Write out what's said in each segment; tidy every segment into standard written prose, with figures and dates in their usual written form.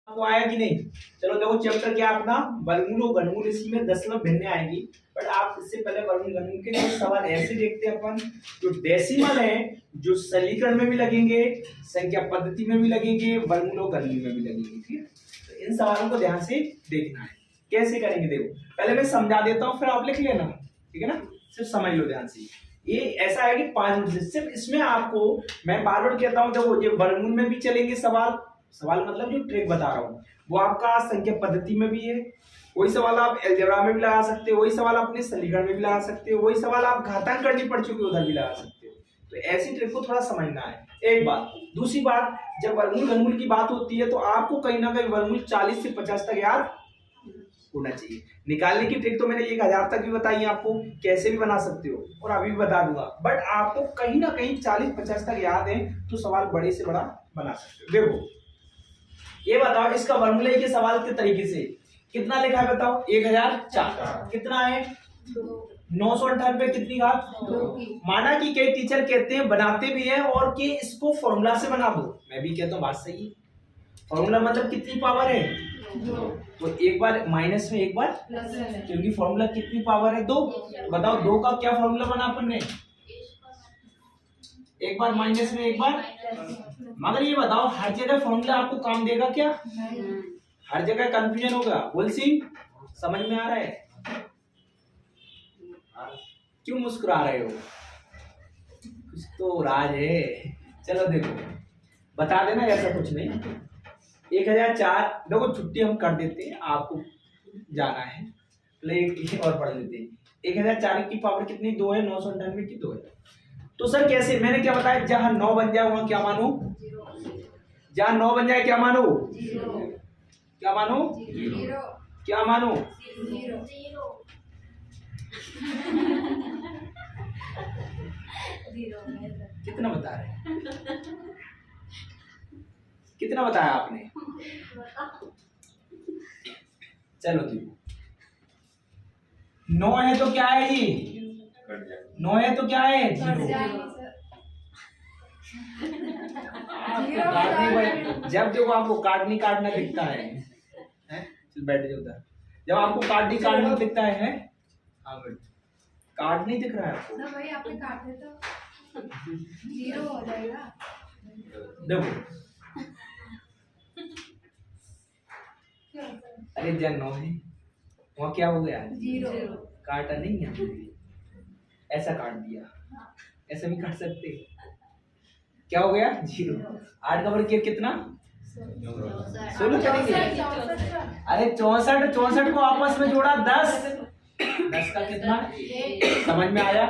आपको आया कि नहीं? चलो देखो चैप्टर क्या अपना वर्गमूल और घनमूल, इसी में दशमलव भिन्न आएगी। बट आप इससे पहले वर्गमूल घनमूल के कुछ सवाल ऐसे देखते हैं अपन, जो डेसिमल है, जो सलीकरण में भी लगेंगे, संख्या पद्धति में भी लगेंगे, वर्गमूल और घनमूल में भी लगेंगे। ठीक है, तो इन सवालों को ध्यान से देखना है। कैसे करेंगे देखो, पहले मैं समझा देता हूँ, फिर आप लिख लेना। ठीक है ना, सिर्फ समझ लो ध्यान से। ये ऐसा है कि 5 मिनट सिर्फ इसमें आपको मैं बार बार कहता हूँ, देखो ये वर्गमूल में भी चलेंगे सवाल, सवाल मतलब जो ट्रिक बता रहा हूँ वो आपका संख्या पद्धति में भी है, वही सवाल आप अलजेब्रा में भी लगा सकते हो, वही सवाल अपने समीकरण में भी लगा सकते हो, वही सवाल आप घातांक करनी पड़ चुकी है उधर भी लगा सकते हो। तो ऐसी ट्रिक को थोड़ा समझना है, एक बात। दूसरी बात, जब वर्गमूल घनमूल की बात होती है तो आपको कहीं ना कहीं वर्गमूल 40 से 50 तक याद होना चाहिए। निकालने की ट्रिक तो मैंने 1000 तक भी बताई है आपको, कैसे भी बना सकते हो और अभी भी बता दूंगा। बट आपको कहीं ना कहीं 40-50 तक याद है तो सवाल बड़े से बड़ा बना सकते हो। देखो ये बताओ, इसका वर्गमूल के सवाल के तरीके से कितना लिखा है बताओ? 1004 कितना है? 998 कितनी घात? माना कि कई टीचर कहते हैं, बनाते भी हैं और कि इसको फॉर्मूला से बना दो। मैं भी कहता हूँ बात सही है, फॉर्मूला मतलब कितनी पावर है? तो एक बार माइनस में एक बार प्लस, क्योंकि फॉर्मूला कितनी पावर है? 2। बताओ 2 का क्या फॉर्मूला बना अपन ने? एक बार माइनस में एक बार। मगर ये बताओ हर जगह फॉर्मूला आपको काम देगा क्या? हर जगह कंफ्यूजन होगा। बोल सी, समझ में आ रहा है? क्यों मुस्कुरा रहे हो? कुछ तो राज है। चलो देखो बता देना, ऐसा कुछ नहीं। 1004 देखो, छुट्टी हम कर देते हैं, आपको जाना है लेकिन और पढ़ लेते हैं। 1004 की पावर कितनी? 2 है। 998 की 2 है। तो सर कैसे? मैंने क्या बताया, जहां 9 बन जाए वहां क्या मानो? जहां 9 बन जाए क्या मानो? क्या मानो? क्या मानो? कितना बता रहे हैं? कितना बताया आपने? चलो देखो, 9 है तो क्या है ये? 9 है तो क्या है? 0। जब देखो आपको काटनी काटना दिखता है, बैठ जाओ उधर। जब आपको काटनी काटना दिखता है, हाँ काट नहीं दिख रहा है आपको? भाई आपने काटे तो 0 हो जाएगा। देखो अरे जन 9 है, वहाँ क्या हो गया? 0। काटा नहीं है, ऐसा काट दिया, ऐसा भी काट सकते। क्या हो गया? 0। 8 का वर्ग कितना? 16 करेंगे। अरे 64 को आपस में जोड़ा 10 का कितना? समझ में आया?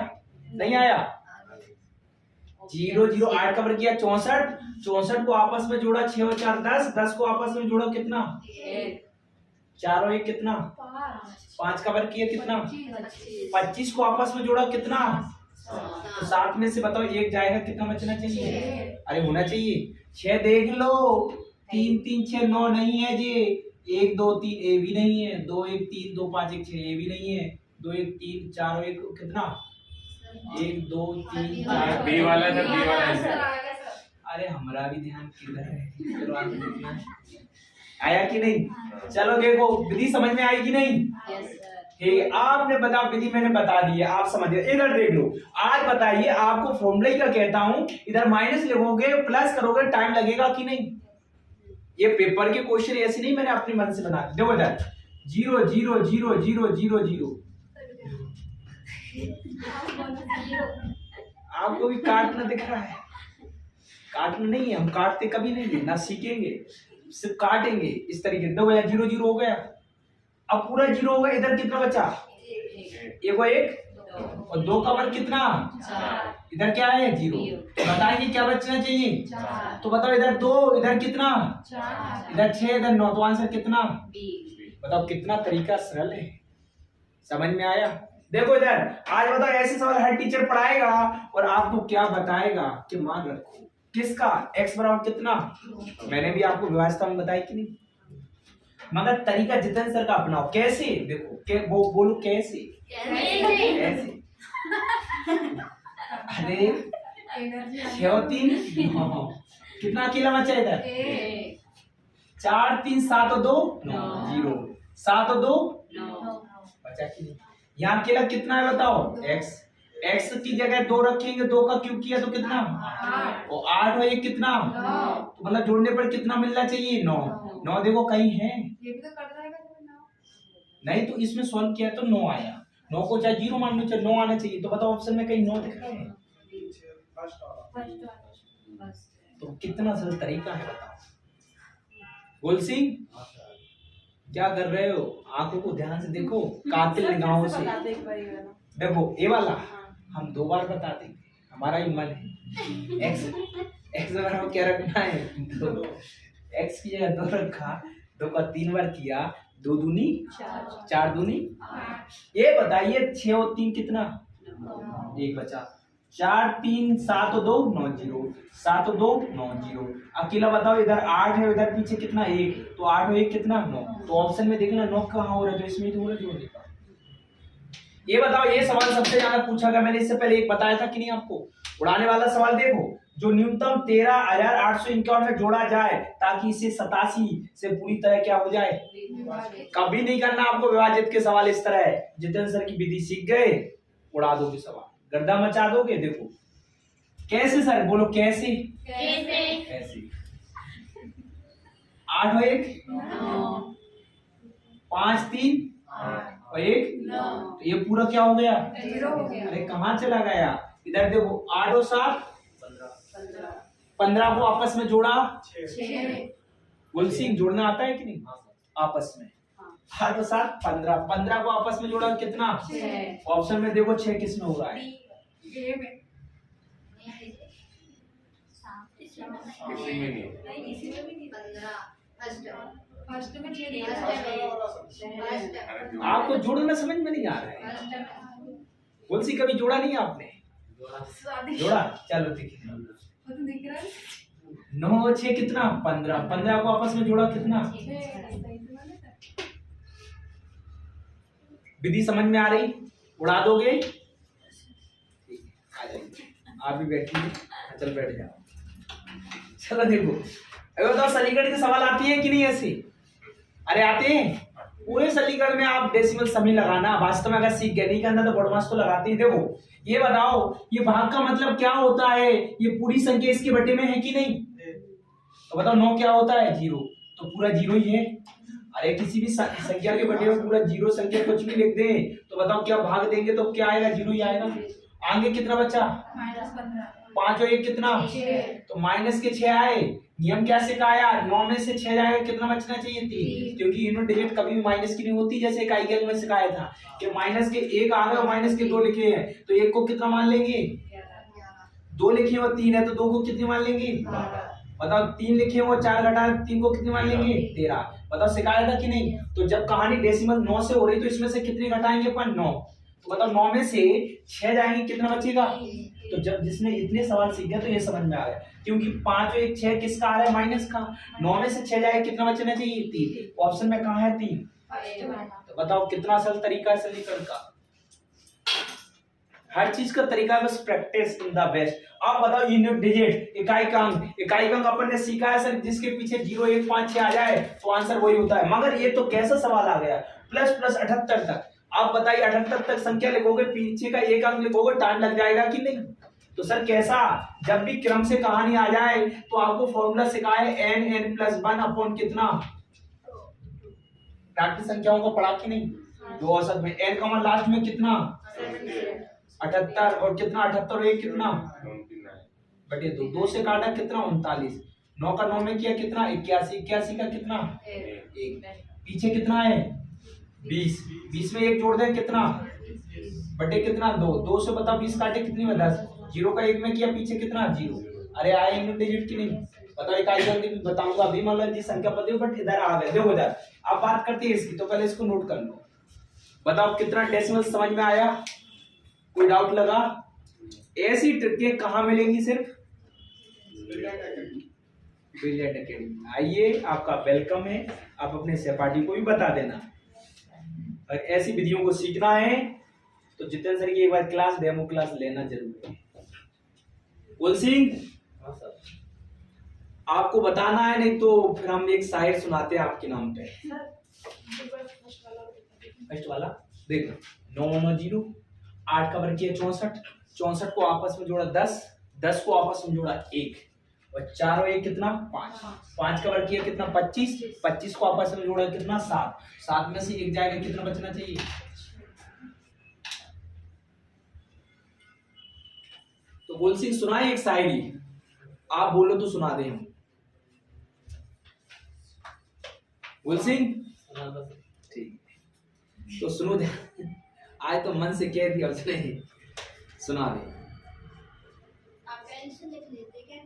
नहीं आया? 0 0 8 का वर्ग किया 64 को आपस में जोड़ा 6 और 4 10 को आपस में जोड़ा कितना? 4 और 1 कितना? 5 का वर्ग किया कितना? 25 को आपस में जोड़ा कितना? तो 7 में से बताओ 1 जाएगा, कितना बचना चाहिए? अरे होना चाहिए 6। देख लो 3 3 6 9 नहीं है जी। 1 2 3 ए भी नहीं है, 2 1 3 2 5 1 6 ए भी नहीं है, 2 1 3 4 1 कितना? 1 2 3 4 बी वाला था, बी वाला। अरे हमारा भी ध्यान किधर है? चलो आगे देखना है। आया कि नहीं? चलो देखो विधि समझ में आई कि नहीं? ठीक, आपने बता विधि मैंने बता दी है, आप समझिए। इधर देख लो, आज बताइए आपको फॉर्मूला का कहता हूं, इधर माइनस लिखोगे प्लस करोगे, टाइम लगेगा कि नहीं? ये पेपर के क्वेश्चन ऐसे नहीं मैंने अपने मन से बना दिए। देखो इधर 0 0 0 0 0 0। आपको भी काटना दिख रहा है? काटना नहीं है, हम काटते कभी नहीं है ना, सीखेंगे सिर्फ काटेंगे इस तरीके से। देखो यार 0 0 हो गया, अब पूरा 0 हो गया। इधर कितना बचा? 1 और 1 और 2 का वर्ग कितना? इधर क्या है? 0। बताइए क्या बचना चाहिए? तो बताओ इधर 2 इधर कितना? इधर 6 इधर 9, तो आंसर कितना? बताओ कितना तरीका सरल है, समझ में आया? देखो इधर आज बताओ, ऐसे सवाल हर टीचर पढ़ाएगा और आपको क्या बताएगा कि मान रखो किसका x बराबर कितना? मैंने भी आपको व्यवस्था में बताई कि नहीं? मगर तरीका जितन सर का अपनाओ। कैसे? देखो वो बोलो कैसे? कैसे? अरे 6 और 3 कितना अकेला बचा इधर? 4 3 7 और 2 9 0 7 और 2 बचा कि नहीं? यहाँ अकेला कितना है बताओ x x की जगह 2 रखेंगे 2 का क्यूब किया तो कितना और 8 और 1 कितना तो मतलब जोड़ने पर कितना मिलना चाहिए 9 9 देखो कहीं है ये भी तो कट जाएगा फिर ना। नहीं तो इसमें सॉल्व किया तो 9 आया 9 को चाहे 0 मान लो चाहे 9 आना चाहिए तो बताओ ऑप्शन में कहीं 9 दिख रहा है तो कितना सरल तरीका है बताओ गोल सिंह क्या कर रहे हो आंखों को ध्यान से देखो कातिल निगाहों से देखो ये वाला हम 2 बार बता देंगे हमारा ही मन है x x हमें क्या रखना है 2 x की जगह 2 रखा 2 का 3 बार किया 2 दूनी 4 दूनी ये बताइए 6 और 3 कितना 1 बचा 4 3 7 और 2 9 0 7 और 2 9 0 अकेला बताओ इधर 8 है इधर पीछे कितना 1 तो 8 और 1 कितना 9 तो ऑप्शन में देखना 9 कहाँ हो रहा है तो इसमें तो हो रहा है जोड़ने का ये बताओ ये सवाल सबसे ज्यादा पूछा गया मैंने इससे पहले एक बताया था कि नहीं आपको उड़ाने वाला सवाल देखो जो न्यूनतम 13,851 में जोड़ा जाए ताकि इसे 87 से पूरी तरह क्या हो जाए कभी नहीं करना आपको विभाजित के सवाल इस तरह है जितेंद्र सर की विधि सीख गए उड़ा दोगे सवाल गर्दा मचा दोगे देखो कैसे सर बोलो कैसे कैसे 8 और 1 5 3 और 1 तो ये पूरा क्या हो गया 0 हो गया। अरे कहाँ चला गया इधर देखो 8 और 7 15 को आपस में जोड़ा 6 गुल सिंह जोड़ना आता है कि नहीं आपस में 8 और 7 15 को आपस में जोड़ा कितना ऑप्शन में देखो 6 किस में हो रहा है ये में फर्स्ट में 6 दिया आपको जोड़ना समझ में नहीं आ रहा है गुल सिंह कभी जोड़ा नहीं आपने जोड़ा चलो देखिए वो तो दिख रहा है 9 और 6 कितना 15 को आपस में जोड़ा कितना विधि समझ में आ रही उड़ा दोगे आ जाइए आप भी बैठिए चल बैठ जाओ चलो देखो अरे बताओ सलीगढ़ के सवाल आती है कि नहीं ऐसे अरे आते हैं पूरे सलीगढ़ में आप डेसिमल समी लगाना वास्तव में अगर सीख गए नहीं करना तो बड़मास तो लगाते ही देखो ये बताओ ये भाग का मतलब क्या होता है ये पूरी संख्या इसके बटे में है कि नहीं तो बताओ 9 क्या होता है 0 तो पूरा 0 ही है अरे किसी भी संख्या के बटे में पूरा 0 संख्या कुछ भी लिख दें तो बताओ क्या भाग देंगे तो क्या आएगा 0 ही आएगा आगे कितना बचा -15 5 और 1 कितना तो माइनस के 6 आए नियम क्या सिखाया 9 में से 6 जाएगा कितना बचना चाहिए 3 क्योंकि यूनिट डिजिट कभी भी माइनस की नहीं होती जैसे इकाई के में सिखाया था कि माइनस के 1 आ गए और माइनस के 2 लिखे हैं तो 1 को कितना मान लेंगे 2 लिखे और 3 है तो 2 को कितने मान लेंगे बताओ 3 लिखे और 4 घटा 3 को कितने मान लेंगे 13 बताओ सिखाया था कि नहीं तो जब कहानी डेसिमल 9 से हो रही तो इसमें से कितने घटाएंगे अपन 9 तो बताओ 9 में से 6 जाएंगे कितना बचेगा तो जब जिसने इतने सवाल सीख गया तो ये समझ में आ गया क्योंकि 5 और 1 6 किसका आ रहा है माइनस का 9 में से 6 जाएगा कितना बचना चाहिए 3 ऑप्शन में कहाँ है 3 तो बताओ कितना सरल तरीका है सलीकरण का हर चीज का तरीका बस प्रैक्टिस इन द बेस्ट अब बताओ यूनिट डिजिट इकाई अंक अपन ने सीखा है सर जिसके पीछे 0 1 5 6 आ जाए तो आंसर वही होता है मगर ये तो कैसा सवाल आ गया प्लस 78 तक आप बताइए 78 तक संख्या लिखोगे पीछे का एक अंक लिखोगे टाइम लग जाएगा कि नहीं तो सर कैसा जब भी क्रम से कहानी आ जाए तो आपको फॉर्मूला सिखाए n+1 अपॉन कितना प्राकृतिक संख्याओं को पढ़ा कि नहीं जो औसत में n का मान लास्ट में कितना 78 और कितना 78 और 1 कितना बटे 2 से काटा कितना 39 9 का 9 में किया कितना 81 का कितना 1 पीछे कितना है 20 में 1 जोड़ दें कितना बटे कितना 2 से बताओ 20 काटे कितनी में 10 0 का 1 में किया पीछे कितना 0 अरे आए यूनिट डिजिट की नहीं बताओ इकाई अंक भी बताऊंगा अभी मान लो संख्या पद बट इधर आ गए देखो इधर अब बात करते हैं इसकी तो पहले इसको नोट कर लो बताओ कितना डेसिमल समझ में आया कोई डाउट लगा ऐसी ट्रिकें कहाँ मिलेंगी सिर्फ ब्रिलियंट एकेडमी आइए आपका वेलकम है आप अपने सहपाठी को भी बता देना और ऐसी विधियों को सीखना है तो जितेंद्र सर की एक बार क्लास डेमो क्लास लेना जरूरी है बोल सिंह आपको बताना है, नहीं तो फिर हम एक शायर सुनाते हैं आपके नाम पे। फर्स्ट वाला देखो, 9 9 0, 8 का वर्ग किया 64, 64 को आपस में जोड़ा 10, 10 को आपस में जोड़ा 1, और 4 और 1 कितना 5, 5 का वर्ग किया कितना 25, 25 को आपस में जोड़ा कितना 7, 7 में से 1 जाएगा कितना बचना चाहिए। तो गुल सिंह सुनाए एक शायरी, आप बोलो तो सुना दें हम। गुल सिंह ठीक, तो सुनो दे, आज तो मन से कह दिया उसने, सुना दे। आप पेन से लिख लेते क्या?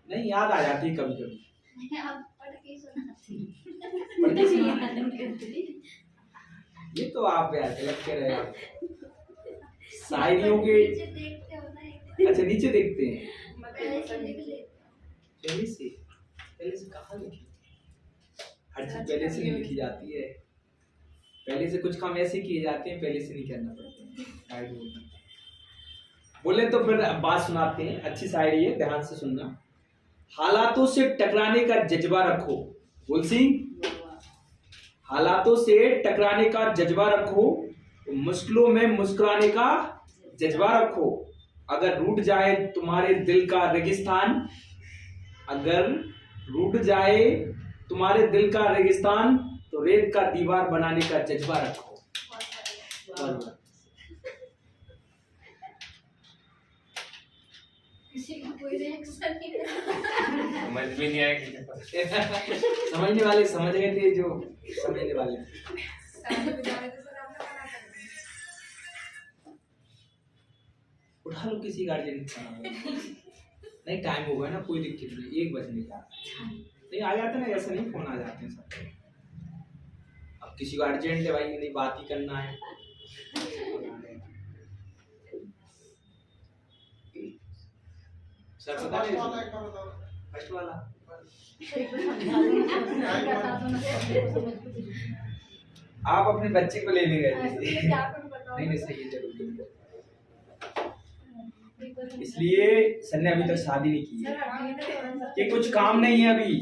नहीं, याद आ जाती है कभी कभी। आप पढ़ के सुनाती। पढ़ के सुनाती। ये तो आप यार गलत कह रहे हो, शायरियों के नीचे देखते हो ना, अच्छा नीचे देखते हैं, पहले से लिख लेते। पहले से कहाँ लिखी, हर चीज पहले से नहीं लिखी जाती है, पहले से कुछ काम ऐसे किए जाते हैं, पहले से नहीं करना पड़ता है। बोले तो फिर बात सुनाते हैं, अच्छी शायरी है, ध्यान से सुनना। हालातों से टकराने का जज्बा रखो, गुल सिंह, हालातों से टकराने का जज्बा रखो, मुश्किलों में मुस्कुराने का जज्बा रखो। अगर रूठ जाए तुम्हारे दिल का रेगिस्तान, अगर रूठ जाए तुम्हारे दिल का रेगिस्तान, तो रेत का दीवार बनाने का जज्बा रखो। किसी को कोई रिएक्शन नहीं समझ में नहीं आया किसी को। समझने वाले समझ गए थे, जो समझने वाले उठा लो किसी गार्जियन का। नहीं टाइम हो गया ना, कोई दिक्कत नहीं, 1 बजने का नहीं आ जाते ना, ऐसे नहीं फोन आ जाते हैं सब। अब किसी को अर्जेंट है भाई, नहीं बात ही करना है। सर बता दे फर्स्ट वाला। आप अपने बच्चे को लेने गए थे। नहीं नहीं सही है, जरूरी है। इसलिए सर ने अभी तक शादी नहीं की है, ये कुछ काम नहीं है अभी,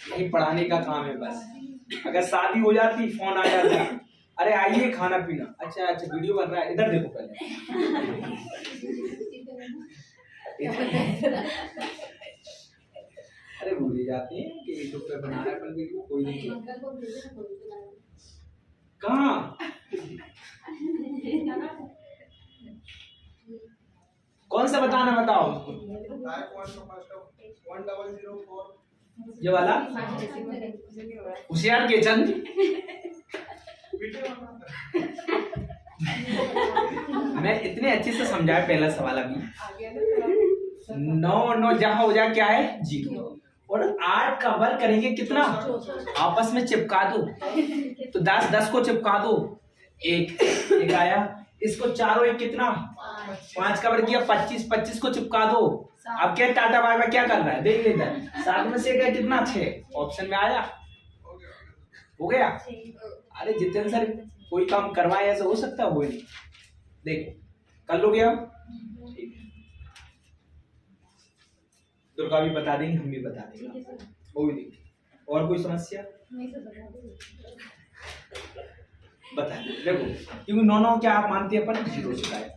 नहीं पढ़ाने का काम है बस। अगर शादी हो जाती फोन आ जाता, अरे आइए खाना पीना, अच्छा अच्छा वीडियो बन रहा है, इधर देखो पहले। अरे भूल ही जाते हैं कि यूट्यूब पे बना रहा है अपन वीडियो, कोई नहीं। कहाँ कौन सा बताना, बताओ। ये वाला होशियार के चंद, मैं इतने अच्छे से समझाया पहला सवाल अभी। 9 9 जहां हो जाए क्या है 0, और 8 का वर्ग करेंगे कितना, आपस में चिपका दो, तो 10 10 को चिपका दो, 1 आया। इसको 4 और 1 कितना 5 का वर्ग किया 25, 25 को चिपका दो। अब क्या टाटा बाय बाय क्या कर रहा है, देख लेते हैं। 7 में से क्या कितना 6 ऑप्शन में आया, हो गया। अरे जितेंद्र सर कोई काम करवाए ऐसा हो सकता है, वो नहीं, देखो कर लोगे आप। दुर्गा भी बता देंगे, हम भी बता देंगे, वो भी देंगे। और कोई समस्या बता देखो, क्योंकि 9 9 क्या आप मानते हैं अपन 0 से आएगा,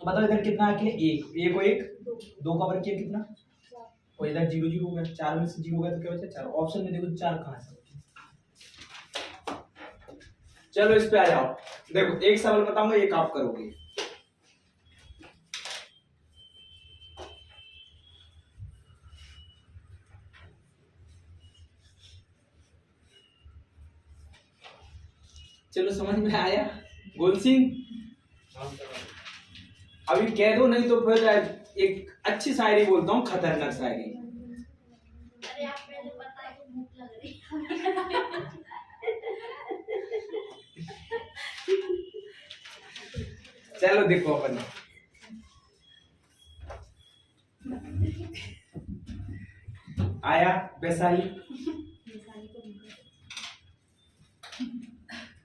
तो बताओ इधर कितना आके 1 को 1, 2 का वर्ग किया कितना, और इधर 0 0 हो गया, 4 में से 0 हो गया तो क्या बचा 4। ऑप्शन में देखो 4 कहाँ से। चलो इस पे आ जाओ, देखो एक सवाल बताऊंगा, एक आप करोगे। चलो समझ में आया गोल सिंह। अभी कह दो, नहीं तो फिर एक अच्छी शायरी बोलता हूँ, खतरनाक शायरी। अरे आप पहले बताए तो भूख लग रही। चलो देखो अपन, आया वैशाली,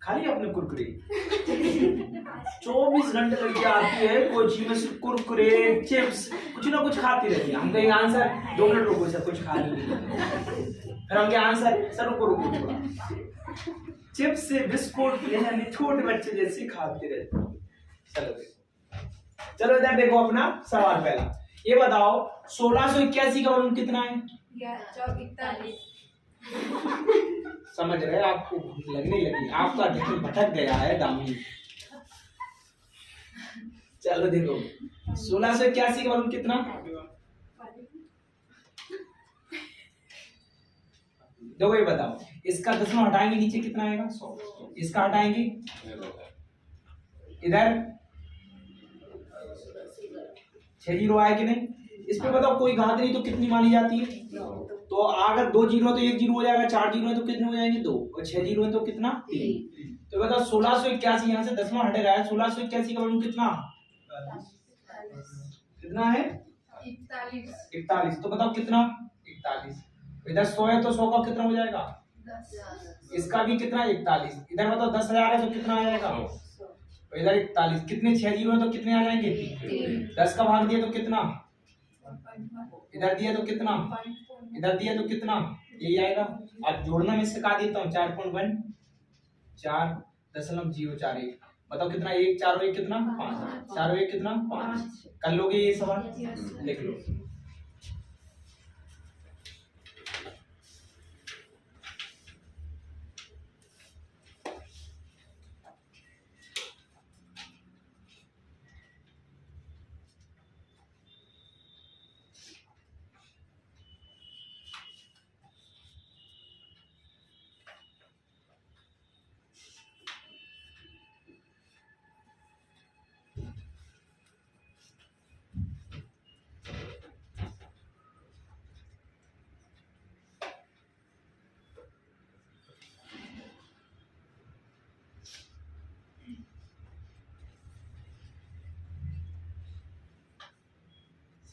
खाली अपने कुरकुरे 24 घंटे लग आती है, कोई चीज में से कुरकुरे चिप्स कुछ ना कुछ खाती रहती है। हम कहेंगे आंसर, 2 मिनट रुको सर, कुछ खा लीजिए। फिर हम कहेंगे आंसर, सर रुको रुको थोड़ा। चिप्स से बिस्कुट यानी छोटे बच्चे जैसे खाते रहते हैं। चलो देखो, चलो इधर देखो अपना सवाल पहला। ये बताओ 1681 का वर्गमूल कितना है? 41। समझ रहे, आपको भूख लगने लगी, आपका ध्यान भटक गया है दामी। चलो देखो 1681 का वर्गमूल कितना? देखो ये बताओ, इसका दशमलव हटाएंगे नीचे कितना आएगा? 100। इसका हटाएंगे इधर 6 जीरो आए कि नहीं? इसमें बताओ कोई घात नहीं तो कितनी मानी जाती है? तो अगर 2 जीरो है तो 1 जीरो हो जाएगा, 4 जीरो है तो कितने हो जाएंगे? 2, और 6 जीरो है तो कितना? 3। तो बताओ 1681 यहाँ से दशमलव हटेगा, 1681 का वर्गमूल कितना है? 41। तो बताओ कितना? 41। इधर 100 है तो 100 का कितना हो जाएगा? 10। इसका भी कितना? 41। इधर बताओ 10,000 है तो कितना आ जाएगा? तो इधर 41। कितने 6 जीरो है तो कितने आ जाएंगे? 10 का भाग दिया तो कितना? इधर दिया तो कितना? इधर दिया तो कितना? यही आएगा। अब जोड़ना में इससे काट देता हूँ, 4.1 4.041। बताओ कितना? 1 4 और 1 कितना? 5। 4 और 1 कितना? 5। कर लोगे ये सवाल? लिख लो।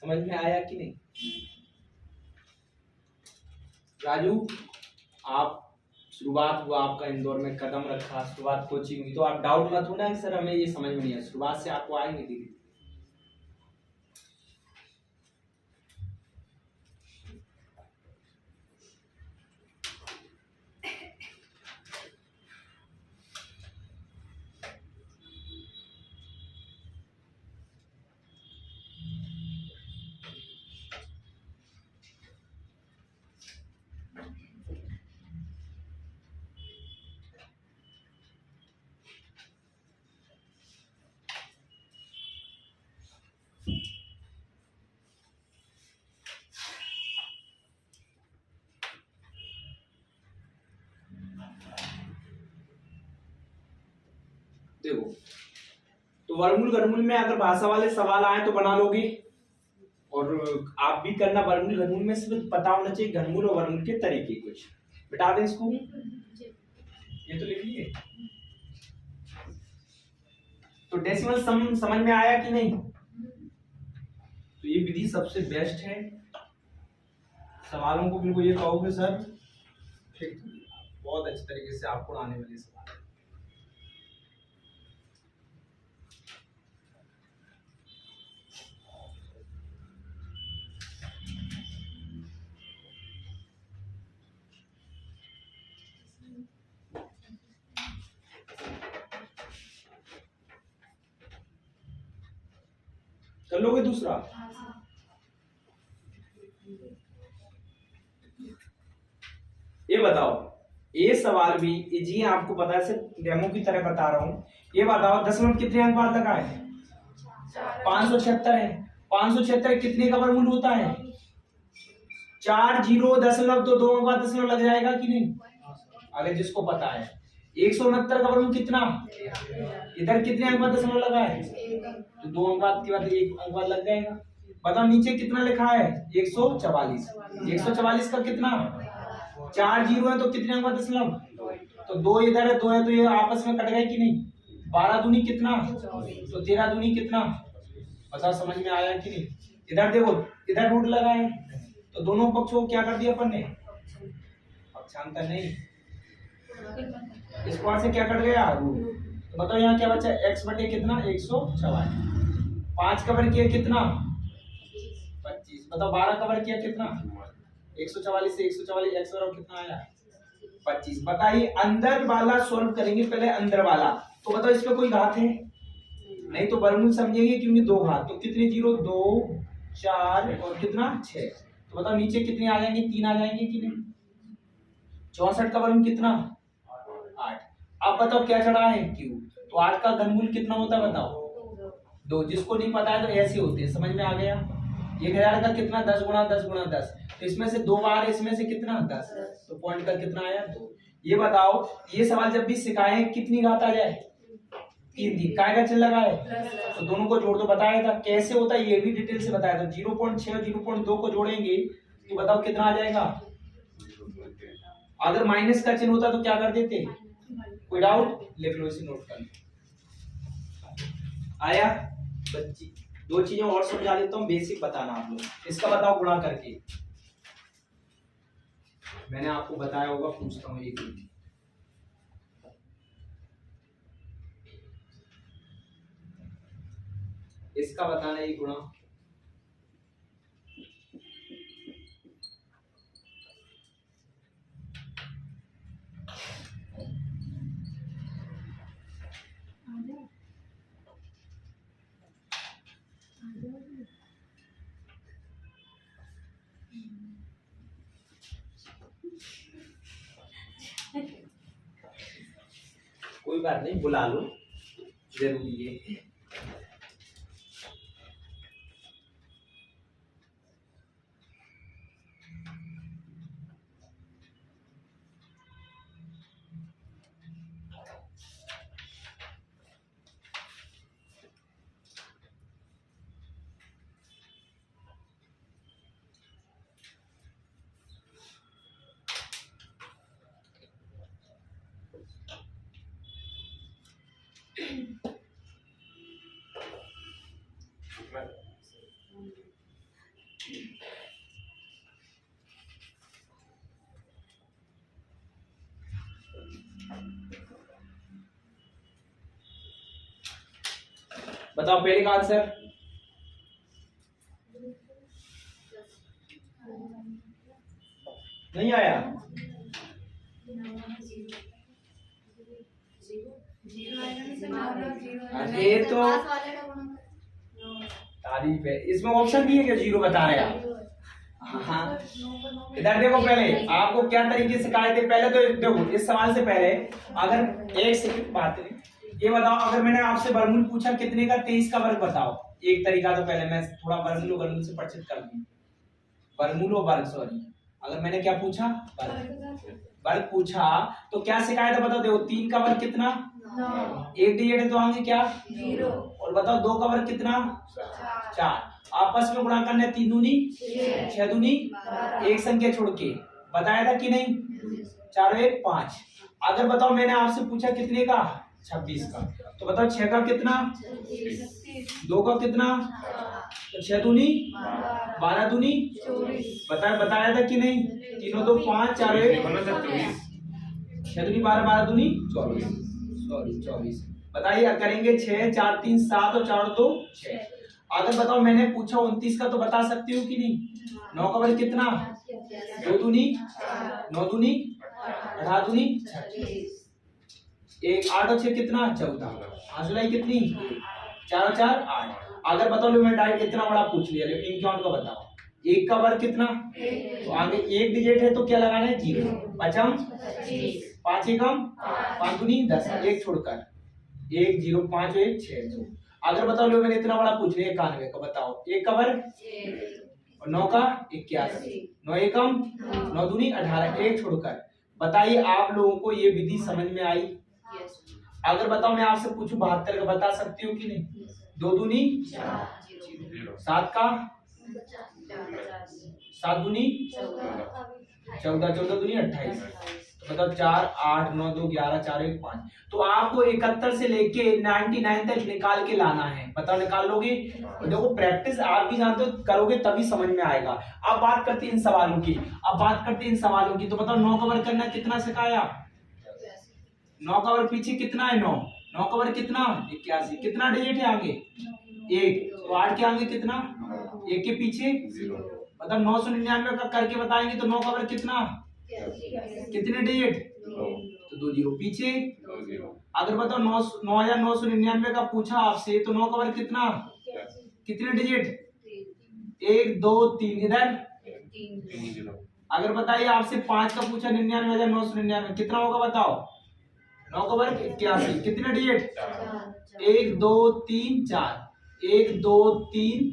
समझ में आया कि नहीं? राजू, आप शुरुआत हुआ आपका इंदौर में कदम रखा, शुरुआत कोचिंग हुई, तो आप डाउट मत होना कि सर हमें ये समझ में नहीं आया। शुरुआत से आपको आएंगे धीरे। देखो, तो वर्गमूल घनमूल में अगर भाषा वाले सवाल आए तो बना लोगे, और आप भी करना। वर्गमूल घनमूल में सिर्फ पता होना चाहिए घनमूल और वर्गमूल के तरीके। कुछ बता दें इसको, ये तो लिख लिए। तो डेसिमल समझ में आया कि नहीं? तो ये विधि सबसे बेस्ट है। सवालों को बिल्कुल ये कहोगे सर ठीक, बहुत अच्छे तरीके से आपको आने वाले सवाल। कर लोगे दूसरा? ये बताओ, ये सवाल भी जी आपको पता है, सिर्फ डेमो की तरह बता रहा हूं। ये बताओ दशमलव कितने अंक बाद लगा है? 576 है। 576 कितने का वर्गमूल होता है? 4 जीरो दशमलव तो 2 अंक बाद दशमलव लग जाएगा कि नहीं? अगर जिसको पता है 169 का वर्गमूल कितना? इधर कितने अंक बाद दशमलव लगा है? तो 2 अंक बाद के बाद 1 अंक बाद लग जाएगा। बताओ नीचे कितना लिखा है? 144। 144 का कितना? 4 जीरो है तो कितने अंक बाद दशमलव? तो 2 इधर है, 2 है, तो ये आपस में कट गए कि नहीं? 12 दूनी कितना? तो 13 दूनी कितना? बताओ समझ में आया कि नहीं? इधर देखो, इधर रूट लगा है तो दोनों पक्षों को क्या कर दिया अपन ने? पक्षांतर नहीं, इस पार से क्या कट गया? रूट। तो बताओ यहाँ क्या बचा? x बटे कितना? 144। 5 का वर्ग किया कितना? बताओ 12 कवर किया कितना 144 से 144 x बराबर कितना आया 25। बताइए अंदर वाला सॉल्व करेंगे पहले अंदर वाला। तो बताओ इसमें कोई घात है नहीं तो वर्गमूल समझेंगे क्योंकि दो घात। तो कितने 0 2 4 और कितना 6। तो बताओ नीचे कितने आ जाएंगे 3 आ जाएंगे कि नहीं। 64 का वर्गमूल कितना 8। अब बताओ क्या चढ़ा है q। तो 8 का घनमूल कितना होता है बताओ 2। जिसको नहीं पता है तो ऐसे होते हैं समझ में आ गया। 1000 का कितना 10 गुणा 10 गुणा 10। तो इसमें से 2 बार इसमें से कितना 10। तो पॉइंट का कितना आया 2। ये बताओ ये सवाल जब भी सिखाए कितनी घात आ जाए 3 दी काय का चिन्ह लगाए तो दोनों को जोड़ दो। बताया था कैसे होता है ये भी डिटेल से बताया था। 0.6 और 0.2 को जोड़ेंगे तो बताओ कितना आ जाएगा। अगर माइनस का चिन्ह होता तो क्या कर देते। कोई डाउट लिख लो इसे नोट कर आया। बच्ची 2 चीजें और समझा देता हूँ बेसिक बताना आप लोग। इसका बताओ गुणा करके मैंने आपको बताया होगा पूछता हूँ एक इसका बताना है गुणा। कोई बात नहीं बुला लो जरूरी है। बताओ पहले का आंसर नहीं आया। अरे तो तारीफ है। इसमें ऑप्शन भी है क्या 0 बता रहे हैं आप। हाँ इधर देखो पहले आपको क्या तरीके से कहा थे। पहले तो देखो इस सवाल से पहले अगर एक सेकंड बात करें ये बताओ अगर मैंने आपसे वर्गमूल पूछा कितने का 23 का वर्ग बताओ। एक तरीका तो पहले मैं थोड़ा वर्गमूल से परिचित कर दूं। वर्गमूल और वर्ग सॉरी अगर मैंने क्या पूछा वर्ग पूछा तो क्या सिखाया था बताओ। देखो 3 का वर्ग कितना 1 डिजिट है तो आगे क्या 0 और बताओ 2 का वर्ग कितना 4। आपस में गुणा करना है 3 दूनी 6 दूनी एक संख्या छोड़ के बताया था कि नहीं 4 1 5। अगर बताओ मैंने आपसे पूछा कितने का 26 का तो बताओ 6 का कितना 2 का कितना तो 6 दूनी 12 दूनी बताया था कि नहीं 3 2 5 4 1 6 दूनी 12 12 दूनी 24 बताइए करेंगे 6 4 3 7 और 4 2 6। अगर बताओ मैंने पूछा 29 का तो बता सकती हूँ कि नहीं। 9 का वर्ग कितना 2 दूनी 9 दूनी 18 दूनी 1 8 और 6 कितना 14 आंसुलाई कितनी 4 और 4 8। अगर बताओ लो मैं डायरेक्ट इतना बड़ा पूछ लिया लेकिन क्या उनका बताओ 1 का वर्ग कितना तो आगे 1 डिजिट है तो क्या लगाना है 0 पचम 5 एकम 5 दूनी 10 1 छोड़कर 1 0 5 1 6 2। अगर बताओ लो मैंने इतना बड़ा पूछ लिया 91 का बताओ 1 का वर्ग और 9 का 81 9 एकम 9 दूनी 18 1 छोड़कर। बताइए आप लोगों को ये विधि समझ में आई। अगर बताओ मैं आपसे पूछूं 72 का बता सकती हूँ कि नहीं 2 दूनी 7 का 7 दूनी 14 14 दूनी 28 तो बताओ 4 8 9 2 11 4 1 5। तो आपको 71 से लेके 99 तक निकाल के लाना है। बताओ निकाल लोगे तो देखो प्रैक्टिस आप भी जानते हो करोगे तभी समझ में आएगा। अब बात करते हैं इन सवालों की। तो बताओ 9 का वर्ग करना कितना सिखाया 9 का वर्ग पीछे कितना है 9 9 का वर्ग कितना 81 कितना डिजिट है आगे 1 तो 8 के आगे कितना 1 के पीछे मतलब 999 का करके बताएंगे तो 9 का वर्ग कितना, कितने डिजिट, तो 2 जीरो पीछे। 2 0 अगर बताओ 9999 का पूछा आपसे तो 9 का वर्ग कितना, कितने डिजिट, 1 2 3, इधर 3 0 अगर बताइए आपसे 5 का पूछा 99,999 कितना होगा बताओ, 9 का वर्ग 81, कितने डिजिट, 1 2 3 4, 1 2 3,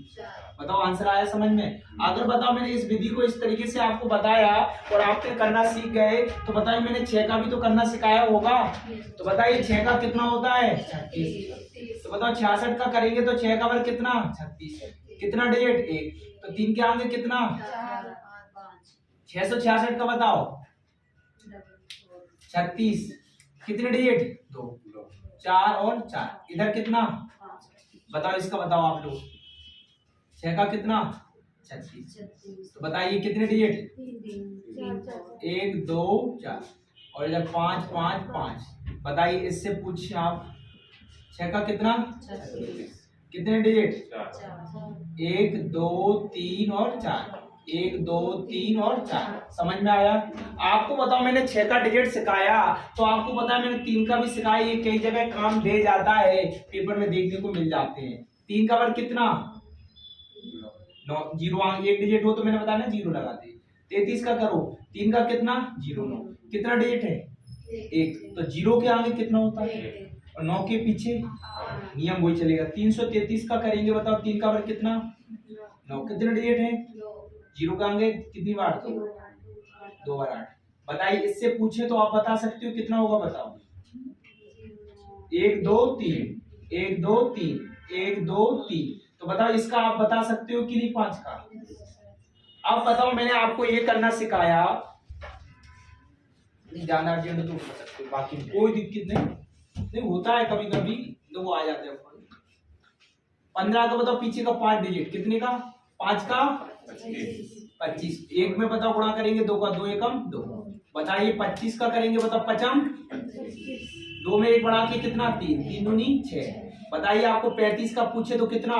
बताओ आंसर आया समझ में। अगर बताओ मैंने इस विधि को इस तरीके से आपको बताया और आपने करना सीख गए तो बताइए मैंने 6 का भी तो करना सिखाया होगा, तो बताइए 6 का कितना होता है 36, तो बताओ 66 का करेंगे तो 6 का वर्ग कितना 36, कितना डिजिट 1, तो 3 के आगे कितना 666 का बताओ 36, कितने डिजिट 2, 4 और 4, इधर कितना, बताओ इसका बताओ आप लोग, 6 का कितना 36, तो बताइए कितने डिजिट 1 2 4 और इधर 5 5 5, बताइए इससे पूछिए आप 6 का कितना, कितने डिजिट 1 2 3 और 4, 1 2 3 और 4, समझ में आया। आपको बताओ मैंने 6 का डिजिट सिखाया तो आपको पता है मैंने 3 का भी सिखाया, ये कई जगह काम दे जाता है, पेपर में देखने को मिल जाते हैं। 3 का वर्ग कितना 9, जीरो एक डिजिट हो तो मैंने बताया ना जीरो लगाते। 33 का करो, 3 का कितना 0 9, कितना डिजिट है 1, तो जीरो के आगे कितना होता है और 9 के पीछे नियम वही चलेगा। 333 का करेंगे बताओ, 3 का वर्ग कितना 9, कितने डिजिट है, जीरो के आगे कितनी बार 2 बार 8, बताइए इससे पूछे तो आप बता सकते हो कितना होगा बताओ, 1 2 3 1 2 3 1 2 3, तो बताओ इसका आप बता सकते हो कि नहीं 5 का। अब बताओ मैंने आपको ये करना सिखाया, ज्यादा अर्जेंट तो कर सकते हो, बाकी कोई दिक्कत नहीं होता है, कभी कभी तो वो आ जाते हैं। 15 का बताओ पीछे का 5 डिजिट, कितने का 5 का 25, एक में बताओ गुणा करेंगे 2 का 2 एकम 2, बताइए 25 का करेंगे बताओ 5 2 में 1 बढ़ा के कितना 3 3 दूनी 6, बताइए आपको 35 का पूछे तो कितना,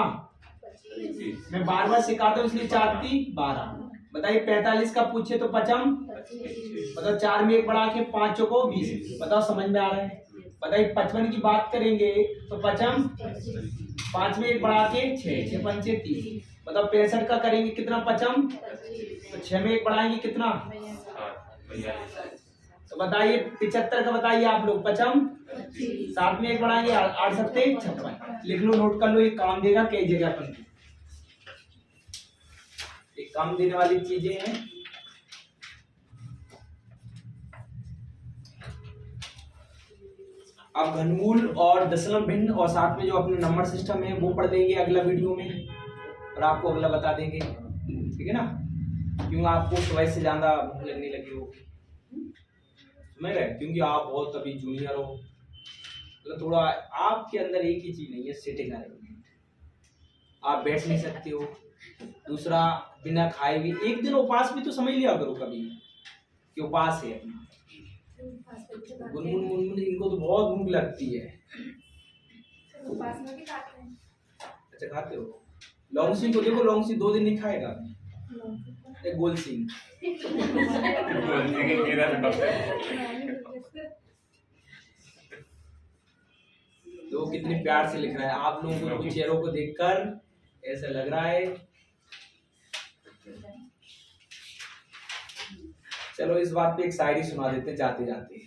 मैं बार बार सिखाता हूँ इसलिए 4 3 12, बताइए 45 का पूछे तो 5 बताओ 4 में 1 बढ़ा के 5 को 20, बताओ समझ में आ रहा है। बताइए 55 की बात करेंगे तो 5 में 1 बढ़ा के 6 6 5 30, बताओ 65 का करेंगे कितना 5 तो 6 में 1 बढ़ाएंगे कितना, तो बताइए 75 का बताइए आप लोग 5 7 में 1 बढ़ाएंगे 8 7 56, लिख लो नोट कर लो, ये काम देगा कई जगह पर, एक काम देने वाली चीजें हैं। अब घनमूल और दशमलव भिन्न और साथ में जो अपने नंबर सिस्टम है वो पढ़ देंगे अगला वीडियो में, और आपको अगला बता देंगे, ठीक है ना, क्यों आपको सुबह से ज्यादा भूख लगने लगी हो, समझ रहे, क्योंकि आप बहुत अभी जूनियर हो, मतलब थोड़ा आपके अंदर एक ही चीज नहीं है, सिटिंग आ रही है, आप बैठ नहीं सकते हो, दूसरा बिना खाए भी एक दिन उपवास भी तो समझ लिया करो कभी कि उपवास है अपना। गुनगुन मुनमुन इनको तो बहुत भूख लगती है, अच्छा खाते हो, लॉन्ग सिंह को देखो, लॉन्ग सिंह 2 दिन नहीं खाएगा, एक गोल सिंह तो कितने प्यार से लिख रहा है, आप लोगों को चेहरों को देखकर ऐसा लग रहा है। चलो इस बात पे एक शायरी सुना देते हैं जाते जाते,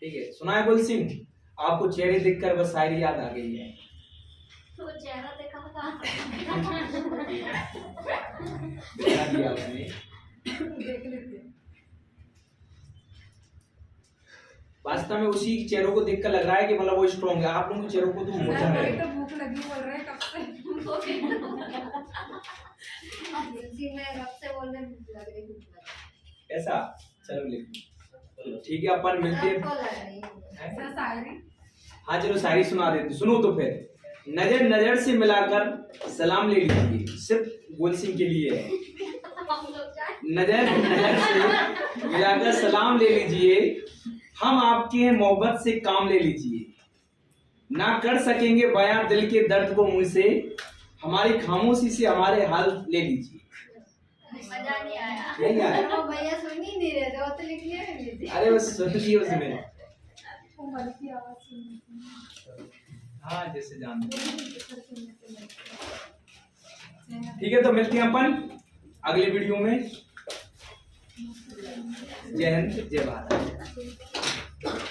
ठीक है, सुनाए गुल सिंह, आपको चेहरे देखकर बस शायरी याद आ गई है, तो चेहरा देखा था दिखा दिया मैंने, वास्तव में उसी चेहरों को देखकर लग रहा है कि मतलब वो स्ट्रॉन्ग है, आप लोगों के चेहरों को तो मोटा है, तो भूख लगी बोल रहे हैं कब से मैं कब से बोल रहे भूख लग रही ऐसा, चलो लिखो, ठीक है अपन मिलते हैं। सर शायरी, हाँ चलो शायरी सुना देते, सुनो तो फिर। नजर नजर से मिलाकर सलाम ले लीजिए, सिर्फ गोल सिंह के लिए है, नजर नजर से मिलाकर सलाम ले लीजिए, हम आपके हैं मोहब्बत से काम ले लीजिए, ना कर सकेंगे बयां दिल के दर्द को मुंह से, हमारी खामोशी से हमारे हाल ले लीजिए। मजा नहीं आया। नहीं आया? अरे वो भैया सुन ही नहीं रहे थे, वो तो लिख लिया नहीं थे। अरे बस सुन लिए उसने। उमर की आवाज सुनने हाँ जैसे जानते हैं। से ठीक है, तो मिलते हैं अपन अगले वीडियो में। जय हिंद, जय भारत।